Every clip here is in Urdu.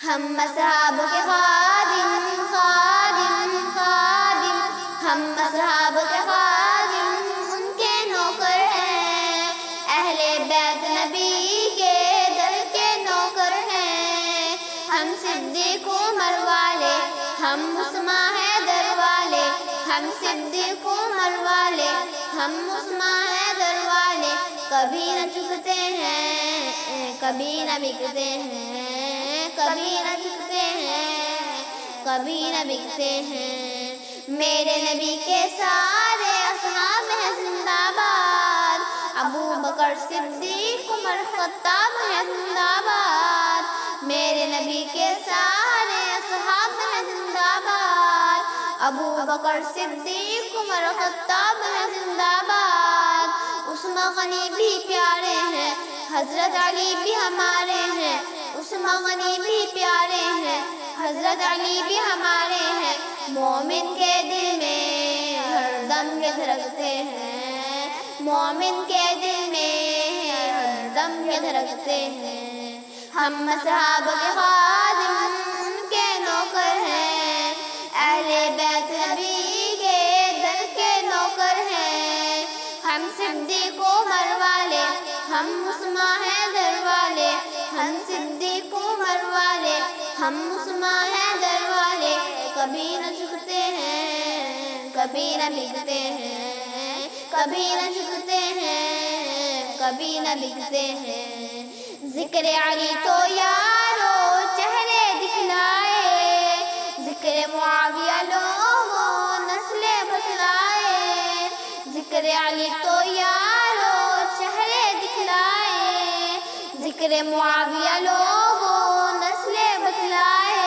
ہم اصحاب کے خادم خادم خادم، ہم اصحاب کے خادم ان کے نوکر ہیں، اہل بیت نبی کے در کے نوکر ہیں۔ ہم صدیق عمر والے، ہم عثمان حیدر والے، ہم صدیق عمر والے، ہم عثمان حیدر والے، کبھی نہ جھکتے ہیں، کبھی نہ بکتے ہیں، کبھی نہ جھکتے ہیں، کبھی نہ بکتے ہیں۔ میرے نبی کے سارے اصحاب ہیں زندہ باد، ابو بکر صدیق عمر خطاب ہیں زندہ باد۔ میرے نبی کے سارے اصحاب ہیں زندہ باد، ابو بکر صدیق عمر خطاب ہیں زندہ باد۔ عثمان غنی بھی پیارے ہیں، حضرت علی بھی ہمارے ہیں، عثمان غنی بھی پیارے ہیں، حضرت علی بھی ہمارے ہیں۔ مومن کے دل میں ہر دم یہ دھڑکتے ہیں، مومن کے دل میں ہر دم یہ دھڑکتے ہیں۔ ہم اصحاب کے خادم ان کے نوکر ہیں، اہل بیت نبی کے در کے نوکر ہیں۔ ہم صدیق عمر والے، ہم عثمان حیدر والے، ہم صدیق عمر والے، ہم عثمان حیدر والے، کبھی نہ جھکتے ہیں، کبھی نہ بکتے ہیں، کبھی نہ جھکتے ہیں، کبھی نہ بکتے ہیں۔ ذکر علی تو یارو چہرے دکھلائے، ذکر معاویہ لوگوں نسل بتلائے، ذکر علی تو یارو چہرے دکھلائے، ذکر معاویہ لوگوں نسل بتلائے۔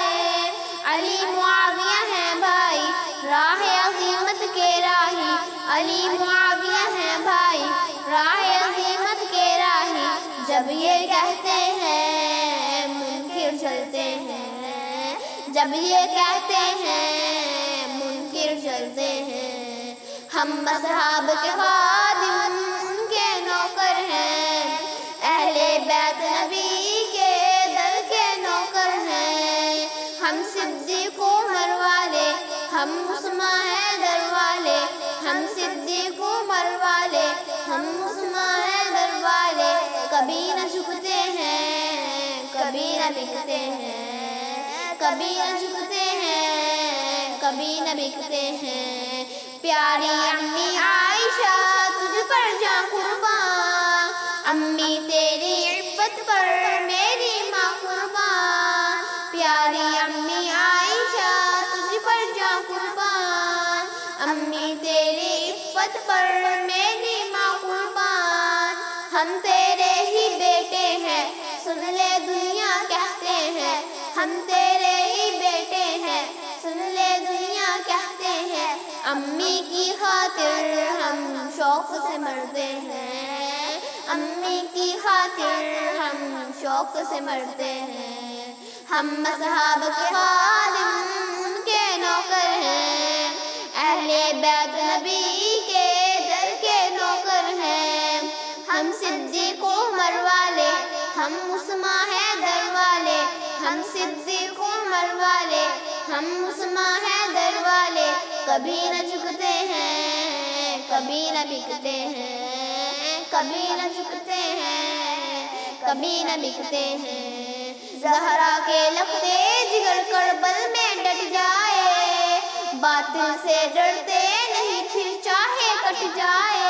علی معاویہ ہیں بھائی راہ عظیمت کے راہی، علی معاویہ ہیں بھائی راہ عظیمت کے راہی، جب یہ کہتے ہیں منکر چلتے ہیں، جب یہ کہتے ہیں منکر چلتے ہیں۔ ہم اصحاب کے خادم ان کے نوکر ہیں، اہل بیت نبی کے در کے نوکر ہیں۔ ہم صدیق عمر والے، ہم عثمان حیدر والے، ہم صدیق عمر والے، ہم عثمان حیدر والے، کبھی نہ جھکتے ہیں، کبھی نہ بکتے ہیں، کبھی نہ جھکتے ہیں، کبھی نہ بکتے ہیں۔ پیاری امی عائشہ تجھ پر جاں قربان، امی تیری عفت پر میری ماں قربان، پیاری امی عائشہ تجھ پر جاں قربان، امی تیری عفت پر میری ماں قربان۔ ہم تیرے ہی بیٹے ہیں سن لے دنیا کہتے ہیں، ہم تیرے ہی بیٹے ہیں سن لے دنیا کہتے ہیں۔ امی کی خاطر ہم شوق سے مرتے ہیں، امی کی خاطر ہم شوق سے مرتے ہیں۔ ہم اصحاب کے خادم ان کے نوکر ہیں، اہل بیت نبی کے در کے نوکر ہیں۔ ہم صدیق عمر والے، ہم عثمان حیدر والے، ہم صدیق عمر والے، ہم عثمان حیدر والے، کبھی نہ جھکتے ہیں، کبھی نہ بکتے ہیں، کبھی نہ جھکتے ہیں، کبھی نہ بکتے ہیں۔ زہرا کے لختے جگر کربل میں ڈٹ جائے، باطل سے ڈرتے نہیں پھر چاہے کٹ جائے،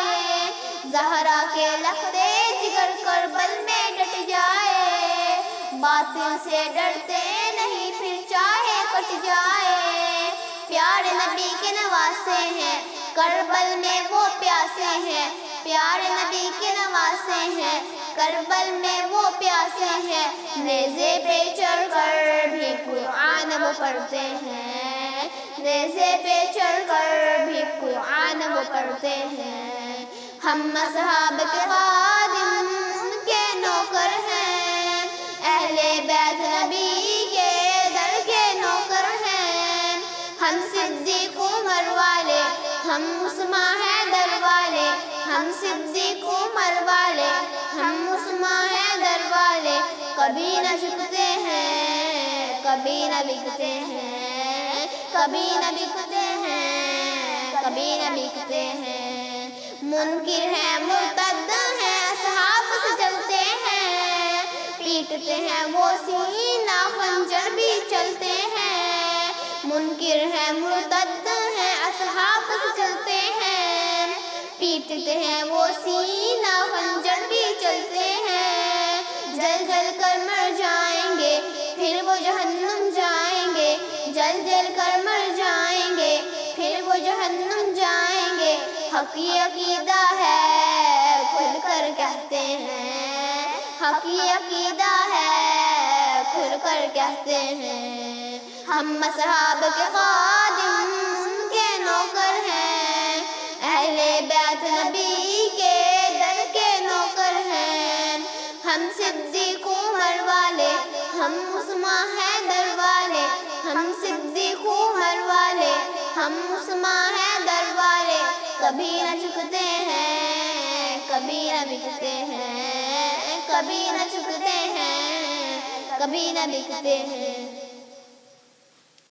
زہرا کے لختے جگر کربل میں ڈٹ جائے، باطل سے ڈرتے نہیں پھر چاہے کٹ جائے۔ پیارے نبی کے نواسے ہیں کربل میں وہ پیاسے ہیں، پیارے نبی کے نواسے ہیں کربل میں وہ پیاسے ہیں، نیزے پہ چڑھ کر بھی قرآن وہ پڑھتے ہیں، نیزے پہ چڑھ کر بھی قرآن وہ پڑھتے ہیں۔ ہم اصحاب کے خادم ان کے نوکر ہیں، اہل بیت نبی کے در کے نوکر ہیں۔ ہم صدیق عمر والے، ہم عثمان حیدر والے، ہم صدیق عمر والے، ہم عثمان حیدر والے، کبھی نہ جھکتے ہیں، کبھی نہ بکتے ہیں، کبھی نہ بکتے ہیں، کبھی نہ بکتے ہیں۔ منکر ہیں، مرتد ہیں، اصحاب سے چلتے ہیں، پیٹتے ہیں وہ سینہ خنجر بھی چلتے ہیں۔ منکر ہیں، مرتد ہیں، اصحاب سے چلتے ہیں، پیٹتے ہیں وہ سینہ خنجر بھی چلتے ہیں۔ جل جل کر مر جائیں گے، پھر وہ جہنم جائیں گے، جل جل کر مر جائیں گے، پھر وہ جہنم جائیں گے۔ حق یہ عقیدہ ہے، کھل کر کہتے ہیں، حق یہ عقیدہ ہے، کھل کر کہتے ہیں۔ ہم اصحاب کے خادم، ان کے نوکر ہیں، اہل بیت نبی کے در کے نوکر ہیں۔ ہم صدیق عمر والے، ہم عثمان حیدر والے، ہم صدیق عمر والے، ہم عثمان حیدر والے۔ کبھی نہ جھکتے ہیں، کبھی نہ بکتے ہیں، کبھی نہ جھکتے ہیں، کبھی نہ بکتے ہیں۔